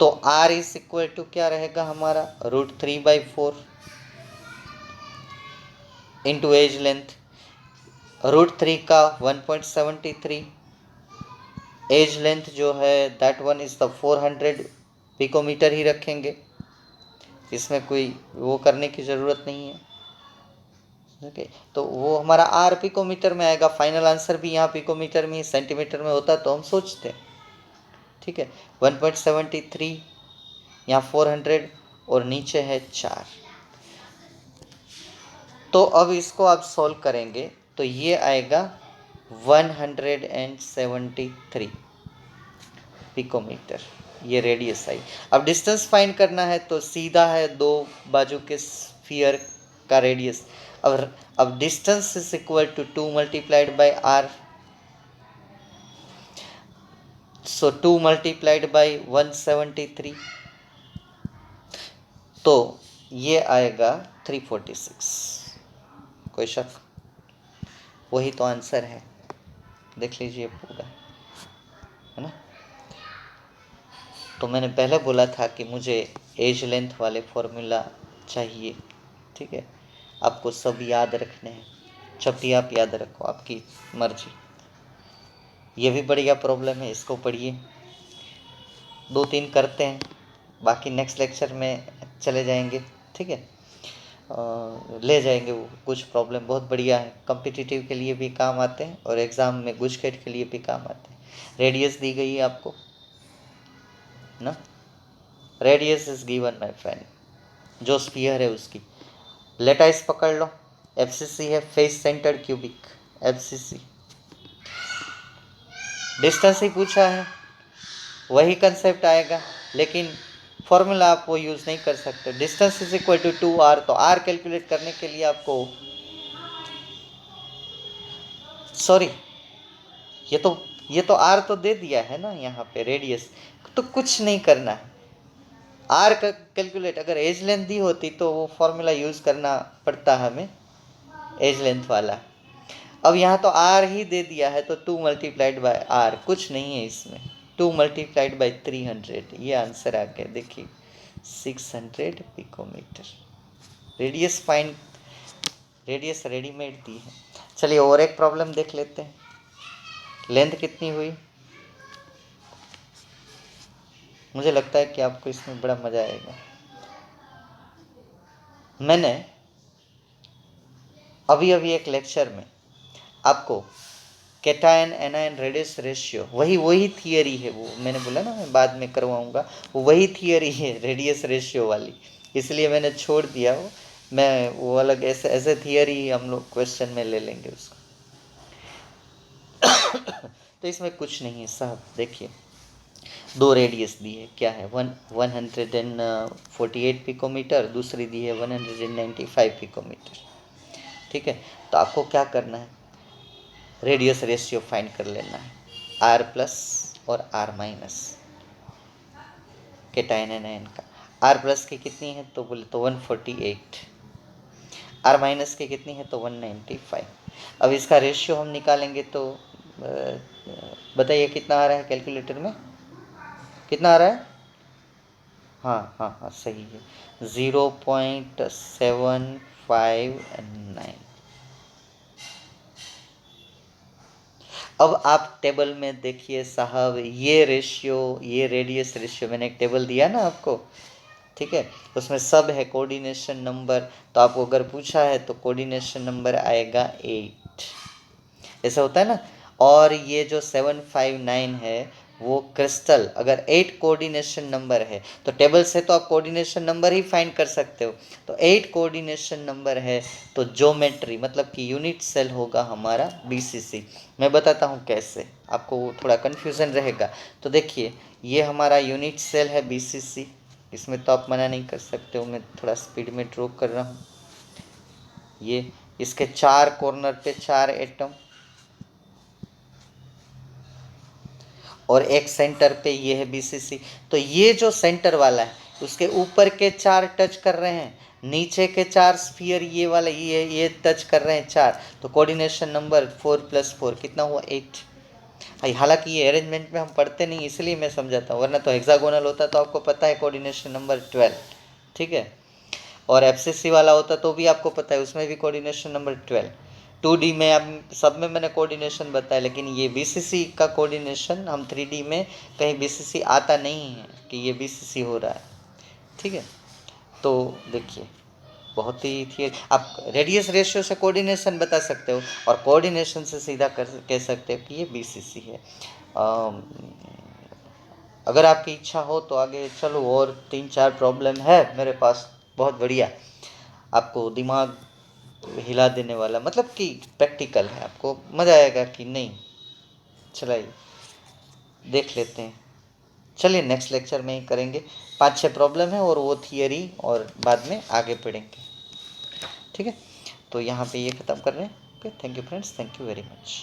तो r इज इक्वल टू क्या रहेगा हमारा, √3/4 इंटू एज लेंथ, √3 का 1.73, एज लेंथ जो है that one is the 400 picometre ही रखेंगे, इसमें कोई वो करने की ज़रूरत नहीं है। ओके, तो वो हमारा आर पिकोमीटर में आएगा। फाइनल आंसर भी यहाँ पिकोमीटर में, सेंटीमीटर में होता तो हम सोचते, ठीक है। 1.73, यहाँ 400 और नीचे है 4। तो अब इसको आप सॉल्व करेंगे तो ये आएगा 173 पिकोमीटर, ये रेडियस आई। अब डिस्टेंस फाइंड करना है तो सीधा है, दो बाजू के स्फीयर का रेडियस। अब distance is equal to 2 multiplied by R, so 2 multiplied by 173, तो ये आएगा 346। कोई शक, वही तो आंसर है, देख लीजिए पूरा, है ना। तो मैंने पहले बोला था कि मुझे एज लेंथ वाले फॉर्मूला चाहिए, ठीक है। आपको सब याद रखने हैं, जब भी आप याद रखो, आपकी मर्जी। ये भी बढ़िया प्रॉब्लम है, इसको पढ़िए, 2-3 करते हैं, बाकी नेक्स्ट लेक्चर में चले जाएंगे, ठीक है। ले जाएंगे वो कुछ प्रॉब्लम, बहुत बढ़िया है, कॉम्पिटिटिव के लिए भी काम आते हैं और एग्ज़ाम में गुजकेट के लिए भी काम आते हैं। रेडियस दी गई है आपको ना, radius is given my friend, जो स्फीयर है उसकी। लेटाइस पकड़ लो, एफसीसी है, face centre cubic, FCC. Distance ही पूछा है, वही कंसेप्ट आएगा, लेकिन फॉर्मूला आप वो यूज़ नहीं कर सकते। Distance is equal to 2r, तो r कैलकुलेट करने के लिए आपको, सॉरी, ये तो r तो दे दिया है ना यहाँ पे, रेडियस तो कुछ नहीं करना है। r का कैलकुलेट, अगर एज लेंथ दी होती तो वो फॉर्मूला यूज़ करना पड़ता हमें, एज लेंथ वाला। अब यहाँ तो r ही दे दिया है, तो 2 मल्टीप्लाइड बाय r, कुछ नहीं है इसमें, 2 मल्टीप्लाइड बाय 300, ये आंसर आ गया, देखिए 600 picometre. Radius find, radius readymade दी है। चलिए और एक प्रॉब्लम देख लेते हैं, लेंथ कितनी हुई। मुझे लगता है कि आपको इसमें बड़ा मज़ा आएगा। मैंने अभी एक लेक्चर में आपको कैटायन एनायन रेडियस रेशियो, वही थियरी है, वो मैंने बोला ना मैं बाद में करवाऊंगा, वही थियरी है रेडियस रेशियो वाली, इसलिए मैंने छोड़ दिया वो। मैं वो अलग ऐसे थियरी हम लोग क्वेश्चन में ले लेंगे उसको। तो इसमें कुछ नहीं है साहब, देखिए 2 रेडियस दी है, क्या है, 148 पिकोमीटर, दूसरी दी है 195 पिकोमीटर, ठीक है। तो आपको क्या करना है, रेडियस रेशियो फाइंड कर लेना है, r प्लस और r माइनस, कैटायन एनायन का। r प्लस की कितनी है तो बोले तो 148, r माइनस की कितनी है तो 195। अब इसका रेशियो हम निकालेंगे तो बताइए कितना आ रहा है, कैलकुलेटर में कितना आ रहा है, हाँ सही है, 0.759। अब आप टेबल में देखिए साहब, ये रेशियो, ये रेडियस रेशियो, मैंने एक टेबल दिया ना आपको, ठीक है, उसमें सब है कोऑर्डिनेशन नंबर। तो आपको अगर पूछा है तो कोऑर्डिनेशन नंबर आएगा 8, ऐसा होता है ना। और ये जो 759 है वो क्रिस्टल अगर 8 कोऑर्डिनेशन नंबर है, तो टेबल से तो आप कोऑर्डिनेशन नंबर ही फाइंड कर सकते हो, तो 8 कोऑर्डिनेशन नंबर है, तो ज्योमेट्री मतलब कि यूनिट सेल होगा हमारा बीसीसी। मैं बताता हूँ कैसे, आपको थोड़ा कन्फ्यूज़न रहेगा। तो देखिए, ये हमारा यूनिट सेल है बीसीसी, इसमें तो आप मना नहीं कर सकते हो, मैं थोड़ा स्पीड में ड्रॉ कर रहा हूँ। ये इसके 4 कॉर्नर पे 4 एटम, और एक सेंटर पे ये है बीसीसी। तो ये जो सेंटर वाला है उसके ऊपर के 4 टच कर रहे हैं, नीचे के 4 स्फीयर ये वाला ये टच कर रहे हैं 4, तो कोऑर्डिनेशन नंबर 4 + 4 कितना हुआ 8। भाई हालांकि ये अरेंजमेंट में हम पढ़ते नहीं, इसलिए मैं समझाता हूँ, वरना तो हेक्सागोनल होता तो आपको पता है कोऑर्डिनेशन नंबर 12, ठीक है। और एफसीसी वाला होता तो भी आपको पता है, उसमें भी कोऑर्डिनेशन नंबर 12। 2D में अब सब में मैंने कोऑर्डिनेशन बताया, लेकिन ये बीसीसी का कोऑर्डिनेशन हम 3D में कहीं बीसीसी आता नहीं है कि ये बीसीसी हो रहा है, ठीक है। तो देखिए, बहुत ही थी, आप रेडियस रेशियो से कोऑर्डिनेशन बता सकते हो, और कोऑर्डिनेशन से सीधा कह सकते हो कि ये बीसीसी है। अगर आपकी इच्छा हो तो आगे चलो, और 3-4 प्रॉब्लम है मेरे पास, बहुत बढ़िया, आपको दिमाग हिला देने वाला, मतलब कि प्रैक्टिकल है, आपको मज़ा आएगा कि नहीं। चलिए देख लेते हैं, चलिए नेक्स्ट लेक्चर में ही करेंगे। 5-6 प्रॉब्लम है और वो थियरी, और बाद में आगे पढ़ेंगे, ठीक है। तो यहाँ पे ये ख़त्म कर रहे हैं। Okay, thank you friends, thank you very much.